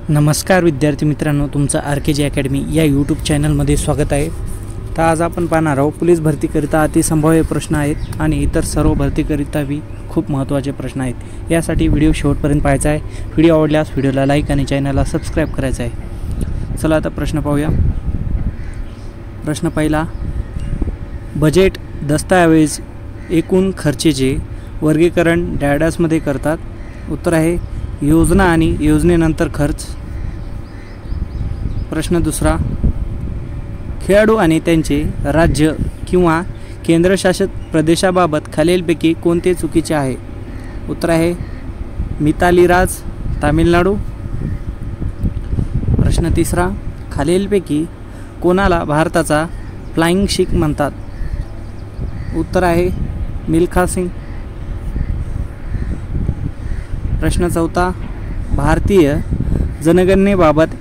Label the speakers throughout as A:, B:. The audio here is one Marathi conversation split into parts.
A: नमस्कार विद्यार्थी मित्रांनो, तुमचं RKG अकॅडमी या यूट्यूब चॅनलमध्ये स्वागत आहे। तर आज आपण पाहणार आहोत पोलीस भरतीकरिता अतिसंभाव्य प्रश्न आहेत आणि इतर सर्व भरतीकरिता भी खूप महत्त्वाचे प्रश्न आहेत। यासाठी व्हिडिओ शेवटपर्यंत पाहायचा आहे। व्हिडिओ आवडल्यास व्हिडिओला लाईक आणि चॅनलला सबस्क्राइब करायचं आहे। चला आता प्रश्न पाहूया। प्रश्न पहिला, बजेट दस्तऐवज एकूण खर्चाचे वर्गीकरण डॅडासमध्ये करतात। उत्तर आहे योजना आणि योजनेनंतर खर्च। प्रश्न दुसरा, खेळाडू आणि त्यांचे राज्य किंवा केंद्रशासित प्रदेशाबाबत खालीलपैकी कोणते चुकीचे आहे? उत्तर आहे मिताली राज, तामिळनाडू। प्रश्न तिसरा, खालीलपैकी कोणाला भारताचा फ्लाइंग शीख म्हणतात? उत्तर आहे मिल्खा सिंग। प्रश्न चौथा, भारतीय जनगणनेबाबत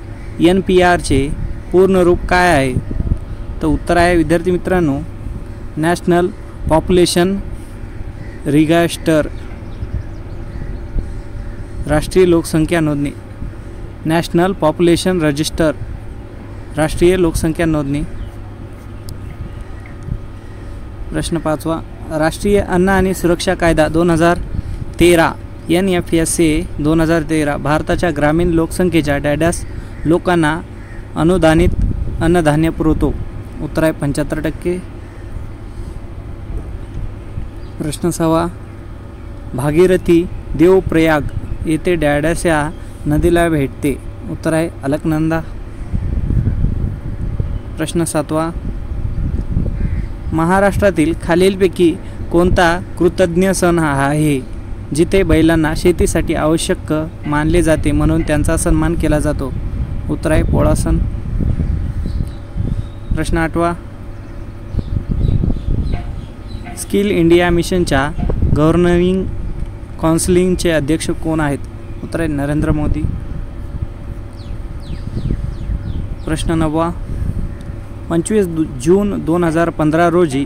A: NPRचे पूर्ण रूप काय आहे? तर उत्तर आहे विद्यार्थी मित्रांनो नॅशनल पॉप्युलेशन रिजिस्टर, राष्ट्रीय लोकसंख्या नोंदणी। नॅशनल पॉप्युलेशन रजिस्टर, राष्ट्रीय लोकसंख्या नोंदणी। प्रश्न पाचवा, राष्ट्रीय अन्न आणि सुरक्षा कायदा 2013 NFSA 2013 भारताच्या ग्रामीण लोकसंख्येच्या डॅडॅस लोकांना अनुदानित अन्नधान्य पुरवतो? उत्तर आहे 75%। प्रश्न सहावा, भागीरथी देवप्रयाग येथे डॅडॅस या नदीला भेटते? उत्तर आहे अलकनंदा। प्रश्न सातवा, महाराष्ट्रातील खालीलपैकी कोणता कृतज्ञ सण आहे जिथे बैलांना शेतीसाठी आवश्यक मानले जाते म्हणून त्यांचा सन्मान केला जातो? उत्तर आहे पोळा सण। प्रश्न आठवा, स्किल इंडिया मिशनच्या गव्हर्निंग काउन्सिलचे अध्यक्ष कोण आहेत? उत्तर आहे नरेंद्र मोदी। प्रश्न नववा, 25 जून 2015 रोजी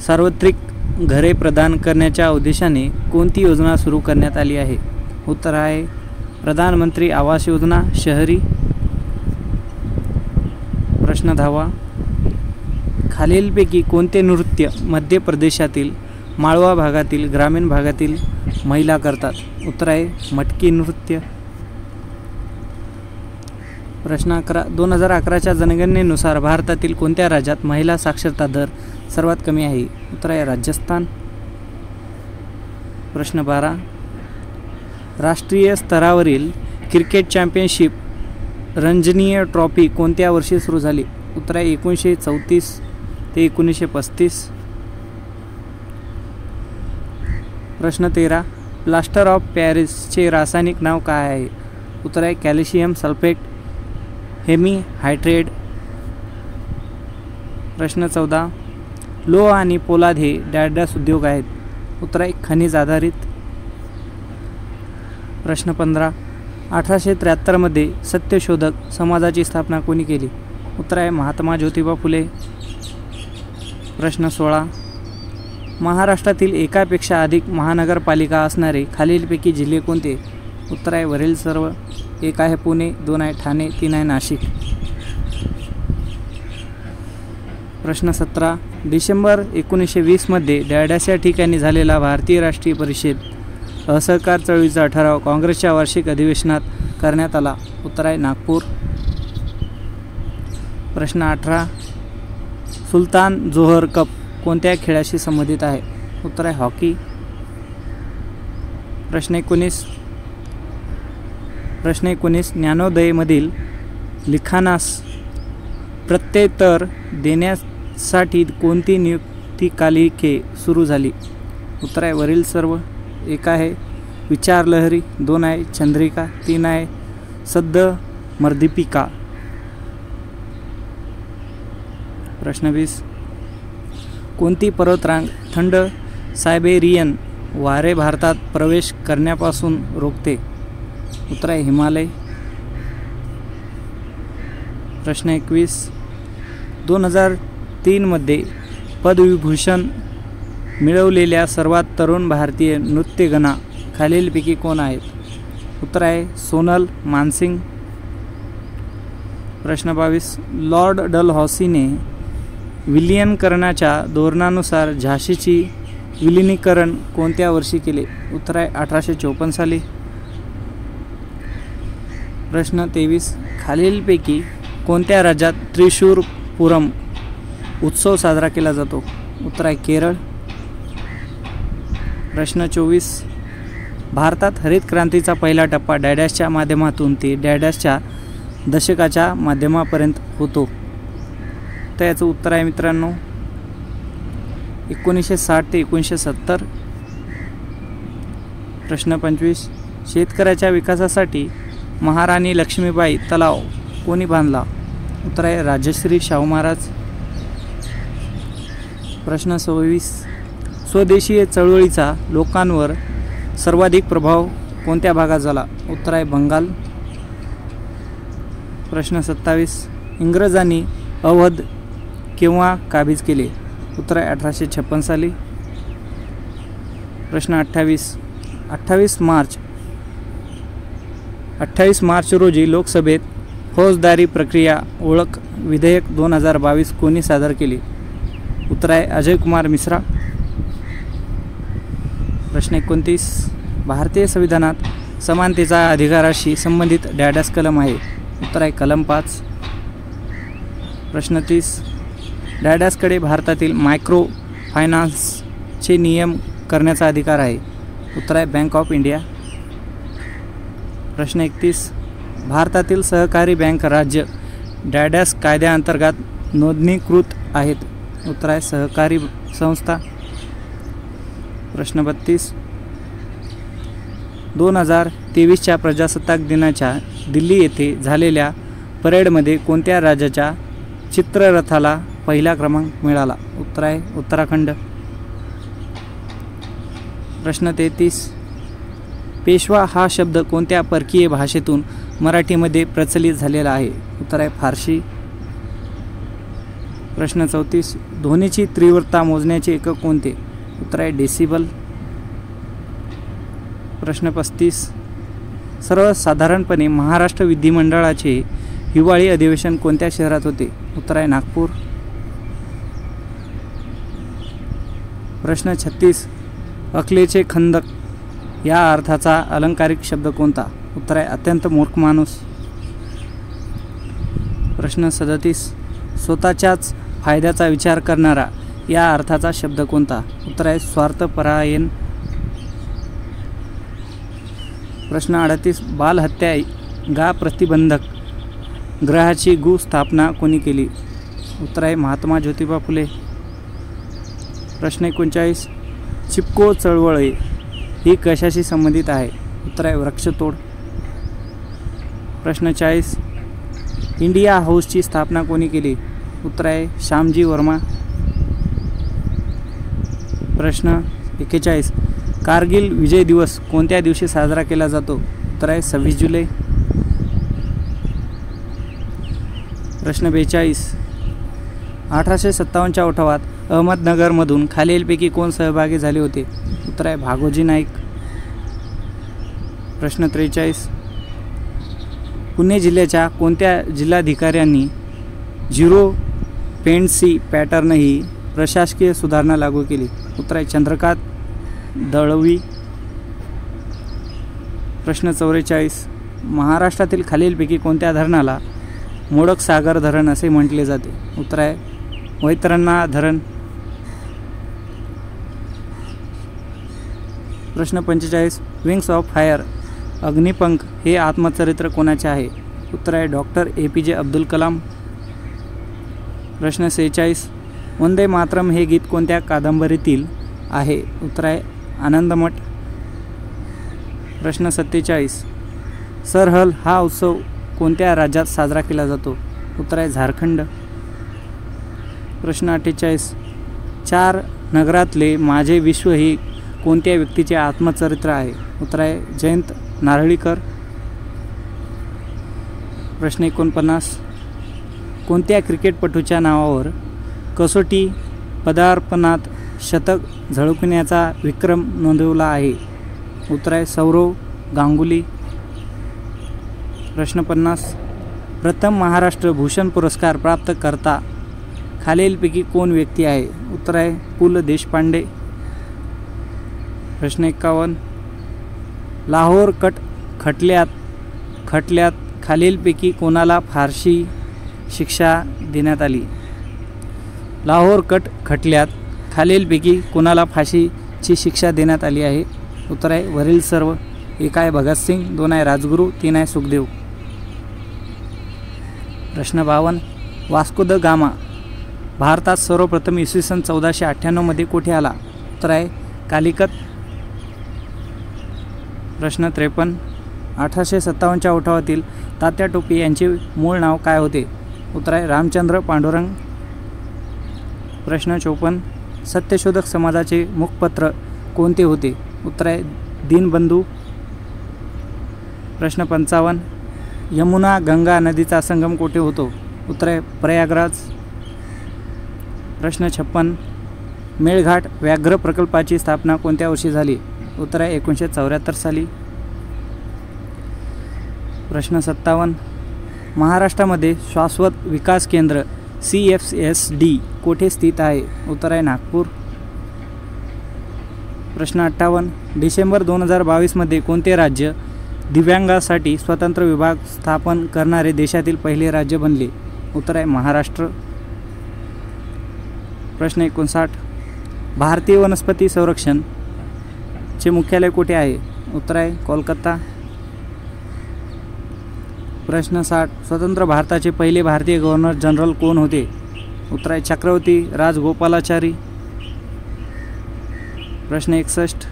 A: सार्वत्रिक घरे प्रदान करण्याच्या उद्देशाने कोणती योजना सुरू करण्यात आली आहे? उत्तर आहे प्रधानमंत्री आवास योजना शहरी। प्रश्न 10वा, खालीलपैकी कोणते नृत्य मध्य प्रदेशातील माळवा भागातील ग्रामीण भागातील महिला करतात? उत्तर आहे मटकी नृत्य। प्रश्न 11, 2011च्या जनगणनेनुसार भारतातील कोणत्या राज्यात महिला साक्षरता दर सर्वात कमी आहे? उत्तर आहे राजस्थान। प्रश्न 12, राष्ट्रीय स्तरावरील क्रिकेट चॅम्पियनशिप रणजी ट्रॉफी कोणत्या वर्षी सुरू झाली? उत्तर आहे 1934 ते 1935। प्रश्न 13, प्लास्टर ऑफ पॅरिसचे रासायनिक नाव काय आहे? उत्तर आहे कॅल्शियम सल्फेट हेमीहायड्रेट। प्रश्न 14, लोह आणि पोलाद हे डॅडॅस उद्योग आहेत? उत्तर आहे खनिज आधारित। प्रश्न 15, 1873 मध्ये सत्यशोधक समाजाची स्थापना कोणी केली? उत्तर आहे महात्मा ज्योतिबा फुले। प्रश्न 16, महाराष्ट्रातील एकापेक्षा अधिक महानगरपालिका असणारे खालीलपैकी जिल्हे कोणते? उत्तर आहे वरील सर्व। 1 आहे पुणे, 2 आहे ठाणे, 3 आहे नाशिक। प्रश्न 17, डिसेंबर 1920 मध्ये डॅडॅस या ठिकाणी झालेला भारतीय राष्ट्रीय परिषद असहकार चळवळीचा ठराव काँग्रेसच्या वार्षिक अधिवेशनात करण्यात आला? उत्तर आहे नागपूर। प्रश्न 18, सुलतान जोहर कप कोणत्या खेळाशी संबंधित आहे? उत्तर आहे हॉकी। प्रश्न 19, ज्ञानोदयमधील लिखाणास प्रत्युत्तर देण्यासाठी कोणती नियुक्तिकालिके सुरू झाली? उत्तर आहे वरील सर्व। 1 आहे विचारलहरी, 2 आहे चंद्रिका, 3 आहे सद्यमर्दीपिका। प्रश्न 20, कोणती पर्वतरांग थंड सायबेरियन वारे भारतात प्रवेश करण्यापासून रोखते? उत्तर आहे हिमालय। प्रश्न 21, 2003 मध्ये पद्मविभूषण मिळवलेल्या सर्वात तरुण भारतीय नृत्यगणा खालीलपैकी कोण आहेत? उत्तर आहे सोनल मानसिंग। प्रश्न 22 लॉर्ड डलहौसीने विलिनीकरणाच्या धोरणानुसार झाशीची विलिनीकरण कोणत्या वर्षी केले? उत्तर आहे 1854 साली. प्रश्न 23 खालीलपैकी कोणत्या राज्यात त्रिशूरपुरम उत्सव साजरा केला जातो? उत्तर आहे केरळ. प्रश्न 24 भारतात हरित क्रांतीचा पहिला टप्पा डॅडॅशच्या माध्यमातून ते डॅडॅशच्या दशकाच्या माध्यमापर्यंत होतो. तर याचं उत्तर आहे मित्रांनो 1960 ते 1970. प्रश्न 25 शेतकऱ्याच्या विकासासाठी महाराणी लक्ष्मीबाई तलाव कोणी बांधला? उत्तर आहे राजश्री शाहू महाराज. प्रश्न 26 स्वदेशीय चळवळीचा लोकांवर सर्वाधिक प्रभाव कोणत्या भागात झाला? उत्तर आहे बंगाल. प्रश्न 27 इंग्रजांनी अवध केव्हा काबीज केले? उत्तर आहे 1856 साली. प्रश्न 28 मार्च रोजी लोकसभेत फौजदारी प्रक्रिया ओळख विधेयक 2022 कोणी सादर केले? उत्तर आहे अजय कुमार मिश्रा. प्रश्न 29 भारतीय संविधानात समानतेचा अधिकाराशी संबंधित डॅडॅश कलम आहे? उत्तर आहे कलम 5. प्रश्न 30 डॅडॅशकडे भारतातील मायक्रो फायनान्सचे नियम करण्याचा अधिकार आहे? उत्तर आहे बँक ऑफ इंडिया. प्रश्न 31 भारतातील सहकारी बँक राज्य डॅडॅश कायद्याअंतर्गत नोंदणीकृत आहेत? उत्तर आहे सहकारी संस्था. प्रश्न 32 2023च्या प्रजासत्ताक दिनाच्या दिल्ली येथे झालेल्या परेडमध्ये कोणत्या राज्याच्या चित्ररथाला पहिला क्रमांक मिळाला? उत्तर आहे उत्तराखंड. प्रश्न 33 पेशवा हा शब्द कोणत्या परकीय भाषेतून मराठीमध्ये प्रचलित झालेला आहे? उत्तर आहे फारसी. प्रश्न 34 ध्वनीची तीव्रता मोजण्याचे एकक कोणते? उत्तर आहे डेसिबल. प्रश्न 35 सर्वसाधारणपणे महाराष्ट्र विधिमंडळाचे हिवाळी अधिवेशन कोणत्या शहरात होते? उत्तर आहे नागपूर. प्रश्न 36 अकलेचे खंदक या अर्थाचा अलंकारिक शब्द कोणता? उत्तर आहे अत्यंत मूर्ख माणूस. प्रश्न 37 स्वतःच्याच फायद्याचा विचार करणारा या अर्थाचा शब्द कोणता? उत्तर आहे स्वार्थपरायण. प्रश्न 38 बालहत्या गा प्रतिबंधक ग्रहाची स्थापना कोणी केली? उत्तर आहे महात्मा ज्योतिबा फुले. प्रश्न 39 चिपको चळवळ ही कशाशी संबंधित आहे? उत्तर आहे वृक्षतोड. प्रश्न 40 इंडिया हाऊसची स्थापना कोणी केली? उत्तर आहे श्यामजी वर्मा. प्रश्न 41 कारगिल विजय दिवस कोणत्या दिवशी साजरा केला जातो? उत्तर आहे 26 जुलै. प्रश्न 42 1857च्या उठावात अहमदनगरमधून खालीलपैकी कोण सहभागी झाले होते? उत्तर आहे भागोजी नाईक. प्रश्न 43 पुणे जिल्ह्याच्या कोणत्या जिल्हाधिकाऱ्यांनी झिरो पेंडसी पॅटर्न ही प्रशासकीय सुधारणा लागू केली? उत्तर आहे चंद्रकांत दळवी. प्रश्न 44 महाराष्ट्रातील खालीलपैकी कोणत्या धरणाला मोडक सागर धरण असे म्हटले जाते? उत्तर आहे वैतरणा धरण. प्रश्न 45 विंग्स ऑफ फायर अग्निपंख हे आत्मचरित्र कोणाचे आहे? उत्तर आहे डॉक्टर APJ अब्दुल कलाम. प्रश्न 46 वंदे मातरम हे गीत कोणत्या कादंबरीतील आहे? उत्तर आहे आनंदमठ. प्रश्न 47 सरहल हा उत्सव कोणत्या राज्यात साजरा केला जातो? उत्तर आहे झारखंड. प्रश्न 48 चार नगरातले माझे विश्व ही कोणत्या व्यक्तीचे आत्मचरित्र आहे? उत्तर आहे जयंत नारळीकर. प्रश्न 49 कोणत्या क्रिकेटपटूच्या नावावर कसोटी पदार्पणात शतक झळकण्याचा विक्रम नोंदवला आहे? उत्तर आहे सौरव गांगुली. प्रश्न 50 प्रथम महाराष्ट्र भूषण पुरस्कार प्राप्त करता खालीलपैकी कोण व्यक्ती आहे? उत्तर आहे पु ल देशपांडे. प्रश्न 51. लाहोर खटल्यात खालीलपैकी कोणाला फाशी शिक्षा देण्यात आली? लाहोर खटल्यात खालीलपैकी कोणाला फाशीची शिक्षा देण्यात आली आहे? उत्तर आहे वरील सर्व. 1 आहे भगतसिंग, 2 आहे राजगुरू, 3 आहे सुखदेव. प्रश्न 52. वास्को द गामा भारतात सर्वप्रथम इसवी सन 1498 मध्ये कोठे आला? उत्तर आहे कालिकत. प्रश्न 53. 1857च्या उठावातील तात्या टोपे यांचे मूळ नाव काय होते? उत्तर आहे रामचंद्र पांडुरंग. प्रश्न 54. सत्यशोधक समाजाचे मुखपत्र कोणते होते? उत्तर आहे दीनबंधू. प्रश्न 55. यमुना गंगा नदीचा संगम कोठे होतो? उत्तर आहे प्रयागराज. प्रश्न 56. मेळघाट व्याघ्र प्रकल्पाची स्थापना कोणत्या वर्षी झाली? उत्तर आहे 1974 साली. प्रश्न 57. महाराष्ट्रामध्ये शाश्वत विकास केंद्र CFSD कोठे स्थित आहे? उत्तर आहे नागपूर. प्रश्न 58. डिसेंबर 2022 मध्ये कोणते राज्य दिव्यांगासाठी स्वतंत्र विभाग स्थापन करणारे देशातील पहिले राज्य बनले? उत्तर आहे महाराष्ट्र. प्रश्न 59. भारतीय वनस्पती संरक्षण चे मुख्यालय कुठे आहे? उत्तर आहे कोलकाता. प्रश्न 60. स्वतंत्र भारताचे पहिले भारतीय गव्हर्नर जनरल कोण होते? उत्तर आहे चक्रवर्ती राजगोपालाचारी. प्रश्न 61.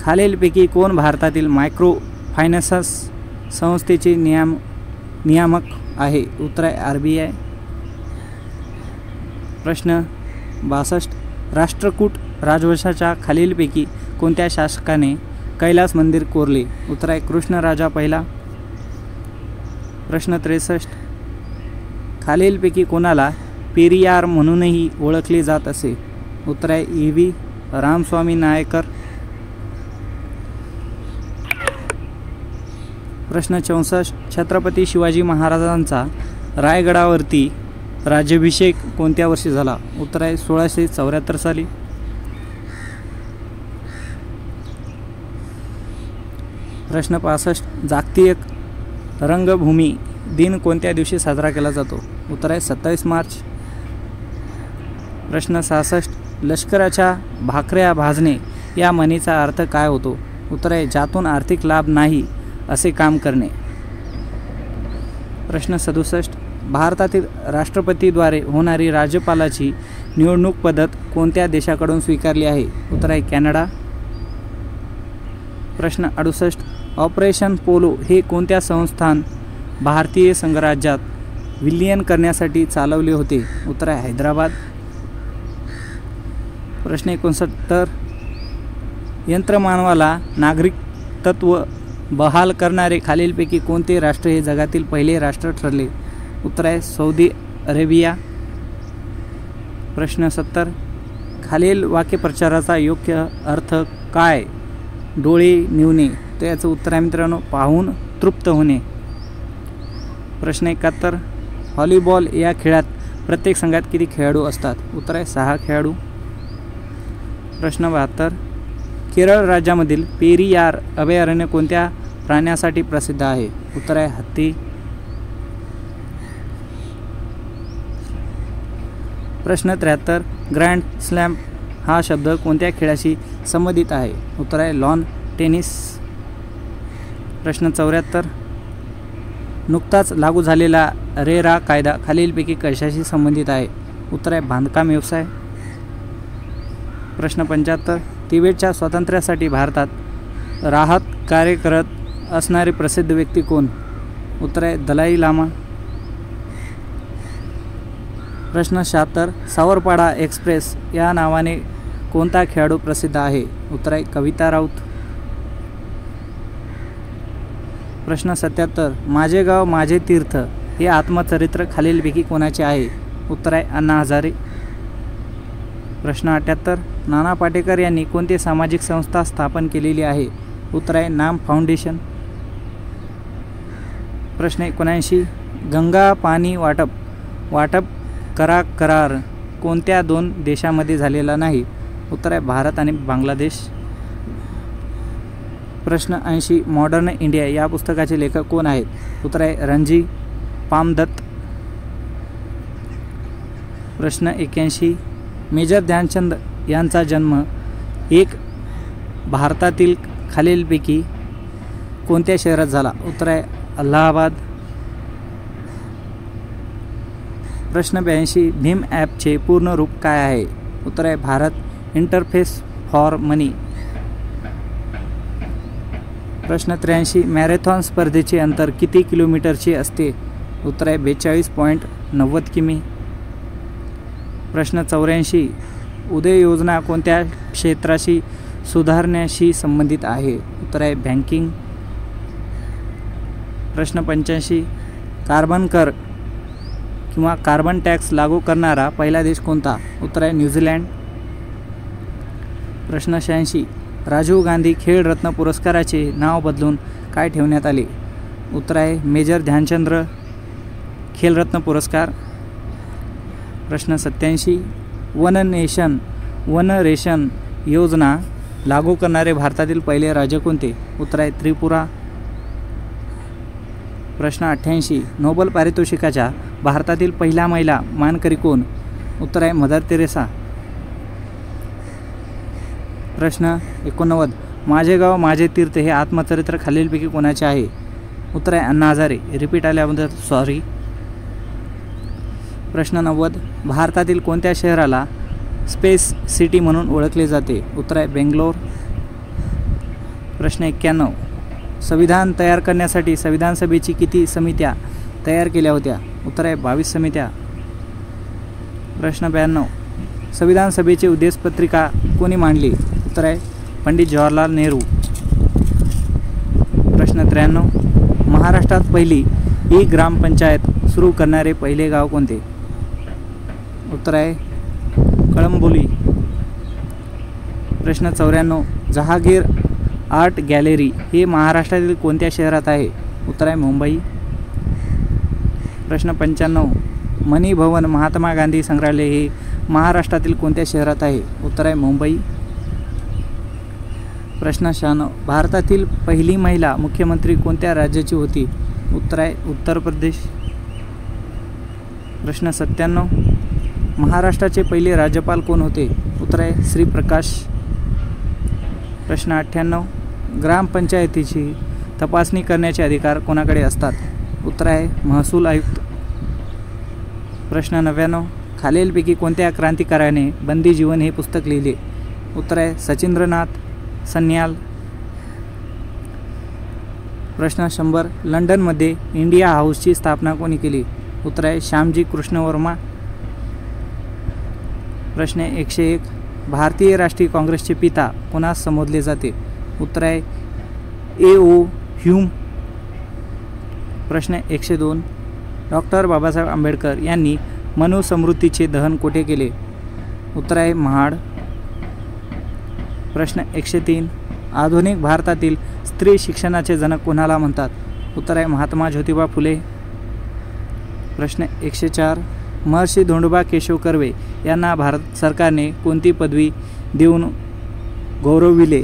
A: खालीलपैकी कोण भारतातील मायक्रो फायनान्स संस्थेचे नियामक आहे? उत्तर आहे RBI. प्रश्न 62. राष्ट्रकूट राजवंशाच्या खालीलपैकी कोणत्या शासकाने कैलास मंदिर कोरले? उत्तर आहे कृष्णराजा पहिला. प्रश्न 63. खालीलपैकी कोणाला पेरियार म्हणूनही ओळखले जात असे? उत्तर आहे EV रामस्वामी नायकर. प्रश्न 64. छत्रपती शिवाजी महाराजांचा रायगडावरती राज्याभिषेक कोणत्या वर्षी झाला? उत्तर आहे 1674 साली. प्रश्न 65. जागतिक रंगभूमी दिन कोणत्या दिवशी साजरा केला जातो? उत्तर आहे 27 मार्च. प्रश्न 66. लष्कराच्या भाकऱ्या भाजणे या म्हणीचा अर्थ काय होतो? उत्तर आहे ज्यातून आर्थिक लाभ नाही असे काम करणे. प्रश्न 67. भारतातील राष्ट्रपतीद्वारे होणारी राज्यपालाची निवडणूक पद्धत कोणत्या देशाकडून स्वीकारली आहे? उत्तर आहे कॅनडा. प्रश्न 68. ऑपरेशन पोलो हे कोणत्या संस्थान भारतीय संघराज्यात विलीन करण्यासाठी चालवले होते? उत्तर आहे हैदराबाद. प्रश्न 69. यंत्रमानवाला नागरिकत्व बहाल करणारे खालीलपैकी कोणते राष्ट्र हे जगातील पहिले राष्ट्र ठरले? उत्तर आहे सौदी अरेबिया. प्रश्न 70. खालील वाक्यप्रचाराचा योग्य अर्थ काय? डोळे निवणे. तर याचं उत्तर आहे मित्रांनो पाहून तृप्त होणे. प्रश्न 71. व्हॉलीबॉल या खेळात प्रत्येक संघात किती खेळाडू असतात? उत्तर आहे 6 खेळाडू. प्रश्न 72. केरळ राज्यामधील पेरियार अभयारण्य कोणत्या प्राण्यासाठी प्रसिद्ध आहे? उत्तर आहे हत्ती. प्रश्न 73. ग्रँड स्लॅम हा शब्द कोणत्या खेळाशी संबंधित आहे? उत्तर आहे लॉन टेनिस. प्रश्न 74. नुकताच लागू झालेला रेरा कायदा खालीलपैकी कशाशी संबंधित आहे? उत्तर आहे बांधकाम व्यवसाय. प्रश्न 75. तिबेटच्या स्वातंत्र्यासाठी भारतात राहत कार्य करत असणारी प्रसिद्ध व्यक्ती कोण? उत्तर आहे दलाई लामा. प्रश्न 76. सावरपाडा एक्सप्रेस या नावाने कोणता खेळाडू प्रसिद्ध आहे? उत्तर आहे कविता राऊत. प्रश्न 77. माझे गाव माझे तीर्थ हे आत्मचरित्र खालीलपैकी कोणाचे आहे? उत्तर आहे अण्णा हजारे. प्रश्न 78. नाना पाटेकर यांनी कोणती सामाजिक संस्था स्थापन केलेली आहे? उत्तर आहे नाम फाउंडेशन. प्रश्न 79. गंगा पाणी वाटप करार कोणत्या 2 देशामध्ये झालेला नाही? उत्तर आहे भारत आणि बांगलादेश. प्रश्न 80 मॉडर्न इंडिया या पुस्तकाचे लेखक कोण आहेत? उत्तर आहे रणजी पामदत्त. प्रश्न 81 मेजर ध्यानचंद यांचा जन्म भारतातील खालीलपैकी कोणत्या शहरात झाला? उत्तर आहे अलाहाबाद. प्रश्न 82 भीम ॲपचे पूर्ण रूप काय आहे? उत्तर आहे भारत इंटरफेस फॉर मनी. प्रश्न 83 मॅरेथॉन स्पर्धेचे अंतर किती किलोमीटरचे असते? उत्तर आहे 42.90 किमी. प्रश्न 84 उदय योजना कोणत्या क्षेत्राशी सुधारण्याशी संबंधित आहे? उत्तर आहे बँकिंग. प्रश्न 85 कार्बन कर किंवा कार्बन टॅक्स लागू करणारा पहिला देश कोणता? उत्तर आहे न्यूझीलँड. प्रश्न 86 राजीव गांधी खेलरत्न पुरस्काराचे नाव बदलून काय ठेवण्यात आले? उत्तर आहे मेजर ध्यानचंद खेलरत्न पुरस्कार. प्रश्न 87 वन रेशन योजना लागू करणारे भारतातील पहिले राज्य कोणते? उत्तर आहे त्रिपुरा. प्रश्न 88 नोबेल पारितोषिकाच्या भारतातील पहिला महिला मानकरी कोण? उत्तर आहे मदर तेरेसा. प्रश्न 89 माझे गाव माझे तीर्थ हे आत्मचरित्र खालीलपैकी कोणाचे आहे? उत्तर आहे अण्णा हजारे. रिपीट आल्याबद्दल सॉरी. प्रश्न 90 भारतातील कोणत्या शहराला स्पेस सिटी म्हणून ओळखले जाते? उत्तर आहे बेंगलोर. प्रश्न 91 संविधान तयार करण्यासाठी संविधान सभेची किती समित्या तयार केल्या होत्या? उत्तर आहे 22 समित्या. प्रश्न 92 संविधान सभेची उद्देशपत्रिका कोणी मांडली? उत्तर आहे पंडित जवाहरलाल नेहरू. प्रश्न 93 महाराष्ट्रात पहिली ग्रामपंचायत सुरू करणारे पहिले गाव कोणते? उत्तर आहे कळंबोली. प्रश्न 94 जहांगीर आर्ट गॅलरी हे महाराष्ट्रातील कोणत्या शहरात आहे? उत्तर आहे मुंबई. प्रश्न 95 मनी भवन महात्मा गांधी संग्रहालय हे महाराष्ट्रातील कोणत्या शहरात आहे? उत्तर आहे मुंबई. प्रश्न 96 भारतातील पहिली महिला मुख्यमंत्री कोणत्या राज्याची होती? उत्तर आहे उत्तर प्रदेश. प्रश्न 97 महाराष्ट्राचे पहिले राज्यपाल कोण होते? उत्तर आहे श्री प्रकाश. प्रश्न 98 ग्रामपंचायतीची तपासणी करण्याचे अधिकार कोणाकडे असतात? उत्तर आहे महसूल आयुक्त. प्रश्न 99 खालीलपैकी कोणत्या क्रांतिकारकाने बंदी जीवन हे पुस्तक लिहिले? उत्तर आहे सचिंद्रनाथ सन्याल. प्रश्न 100 लंडनमध्ये इंडिया हाऊसची स्थापना कोणी केली? उत्तर आहे श्यामजी कृष्ण वर्मा. प्रश्न 101 भारतीय राष्ट्रीय काँग्रेसचे पिता कोणास संबोधले जाते? उत्तर आहे A.O. ह्यूम. प्रश्न 102 डॉक्टर बाबासाहेब आंबेडकर यांनी मनुस्मृतीचे दहन कोठे केले? उत्तर आहे महाड. प्रश्न 103 आधुनिक भारतातील स्त्री शिक्षणाचे जनक कोणाला म्हणतात? उत्तर आहे महात्मा ज्योतिबा फुले. प्रश्न 104 महर्षी धोंडोबा केशव कर्वे यांना भारत सरकारने कोणती पदवी देऊन गौरविले?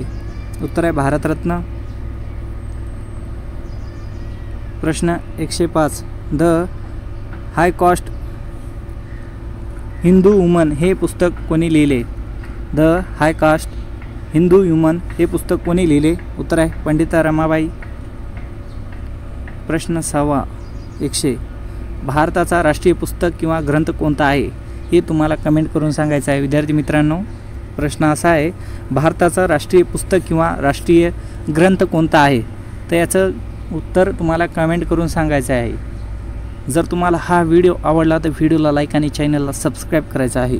A: उत्तर आहे भारतरत्न. प्रश्न 105 the high caste Hindu woman हे पुस्तक कोणी लिहिले? The high caste Hindu woman हे पुस्तक कोणी लिहिले? उत्तर आहे पंडिता रमाबाई. प्रश्न 100 भारताचा राष्ट्रीय पुस्तक किंवा ग्रंथ कोणता आहे हे तुम्हाला कमेंट करून सांगायचं आहे. विद्यार्थी मित्रांनो प्रश्न असा आहे भारताचा राष्ट्रीय पुस्तक किंवा राष्ट्रीय ग्रंथ कोणता आहे? तर याचं उत्तर तुम्हाला कमेंट करून सांगायचं आहे. जर तुम्हाला हा व्हिडिओ आवडला तर व्हिडिओला लाईक आणि चॅनलला सबस्क्राईब करायचं आहे.